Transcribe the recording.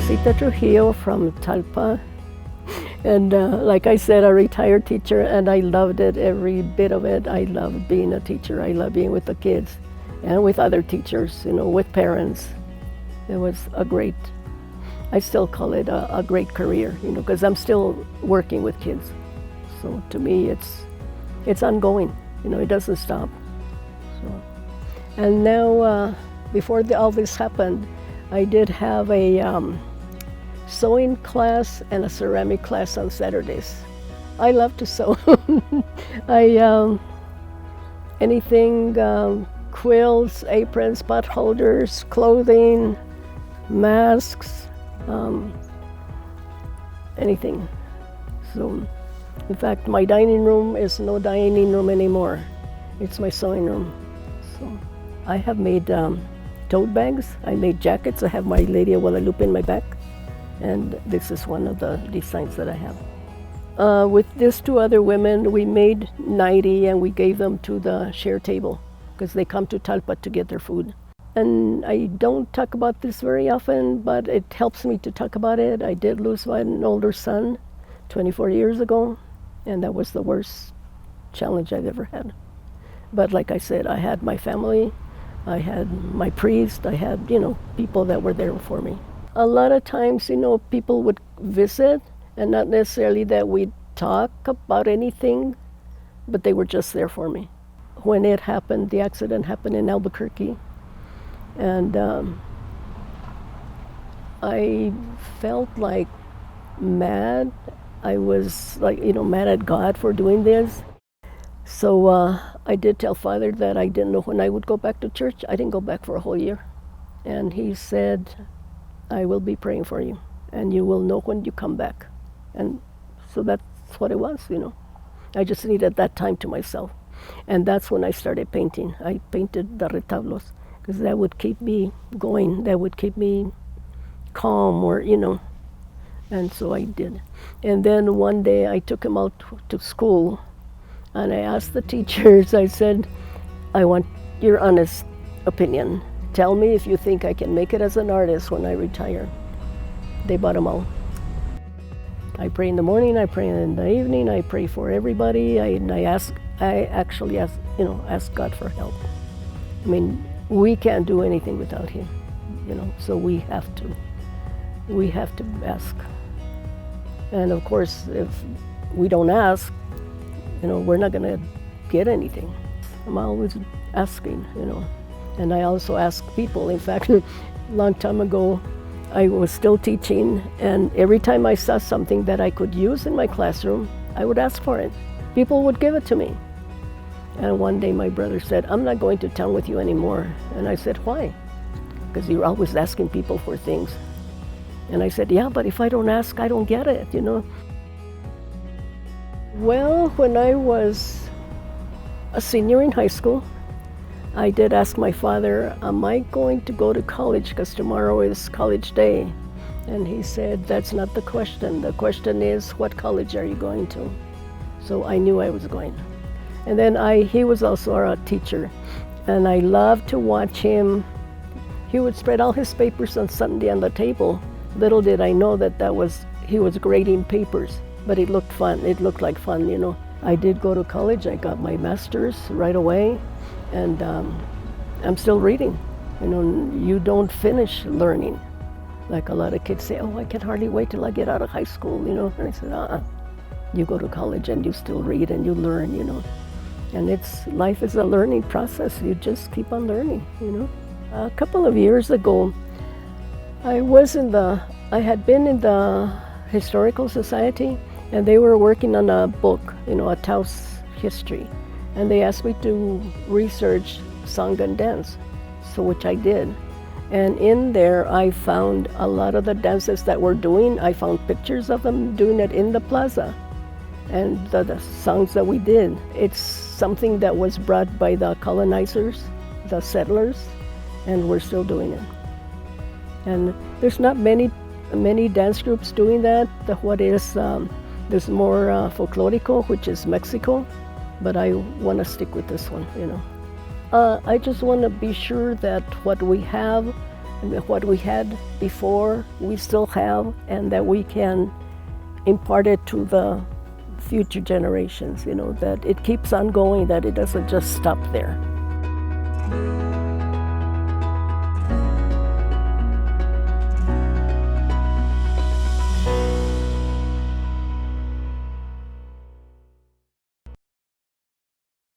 Luzita Trujillo from Talpa. And like I said, a retired teacher, and I loved it, every bit of it. I loved being a teacher. I love being with the kids and with other teachers, with parents. It was I still call it a great career, because I'm still working with kids. So to me, it's ongoing, it doesn't stop. So, and now, before all this happened, I did have a sewing class and a ceramic class on Saturdays. I love to sew. Anything, quilts, aprons, pot holders, clothing, masks, anything. So, in fact, my dining room is no dining room anymore. It's my sewing room. So, I have made tote bags. I made jackets. I have my Lady of Guadalupe in my back. And this is one of the designs that I have. With these two other women, we made 90 and we gave them to the share table because they come to Talpa to get their food. And I don't talk about this very often, but it helps me to talk about it. I did lose an older son 24 years ago, and that was the worst challenge I've ever had. But like I said, I had my family, I had my priest, I had, people that were there for me. A lot of times, people would visit, and not necessarily that we'd talk about anything, but they were just there for me. When it happened, the accident happened in Albuquerque, and I felt like mad. I was mad at God for doing this. So I did tell Father that I didn't know when I would go back to church. I didn't go back for a whole year. And he said, I will be praying for you, and you will know when you come back. And so that's what it was, I just needed that time to myself. And that's when I started painting. I painted the retablos, because that would keep me going. That would keep me calm, or, And so I did. And then one day I took him out to school, and I asked the teachers, I said, I want your honest opinion. Tell me if you think I can make it as an artist when I retire. They bought them all. I pray in the morning, I pray in the evening, I pray for everybody. I actually ask God for help. I mean, we can't do anything without him, so we have to ask. And of course, if we don't ask, we're not gonna get anything. I'm always asking, And I also ask people. In fact, a long time ago, I was still teaching, and every time I saw something that I could use in my classroom, I would ask for it. People would give it to me. And one day my brother said, I'm not going to town with you anymore. And I said, why? Because you're always asking people for things. And I said, yeah, but if I don't ask, I don't get it, Well, when I was a senior in high school, I did ask my father, am I going to go to college, because tomorrow is college day? And he said, that's not the question. The question is, what college are you going to? So I knew I was going. And then he was also a teacher, and I loved to watch him. He would spread all his papers on Sunday on the table. Little did I know that he was grading papers, but it looked fun. It looked like fun, I did go to college. I got my master's right away. And I'm still reading. You don't finish learning. Like a lot of kids say, I can hardly wait till I get out of high school, And I said, You go to college and you still read and you learn, And life is a learning process. You just keep on learning, A couple of years ago, I had been in the Historical Society, and they were working on a book, a Taos history. And they asked me to research song and dance, which I did. And in there, I found a lot of the dances that we're doing. I found pictures of them doing it in the plaza, and the songs that we did. It's something that was brought by the colonizers, the settlers, and we're still doing it. And there's not many dance groups doing that. There's more folklorico, which is Mexico. But I want to stick with this one, I just want to be sure that what we have and that what we had before, we still have, and that we can impart it to the future generations, that it keeps on going, that it doesn't just stop there.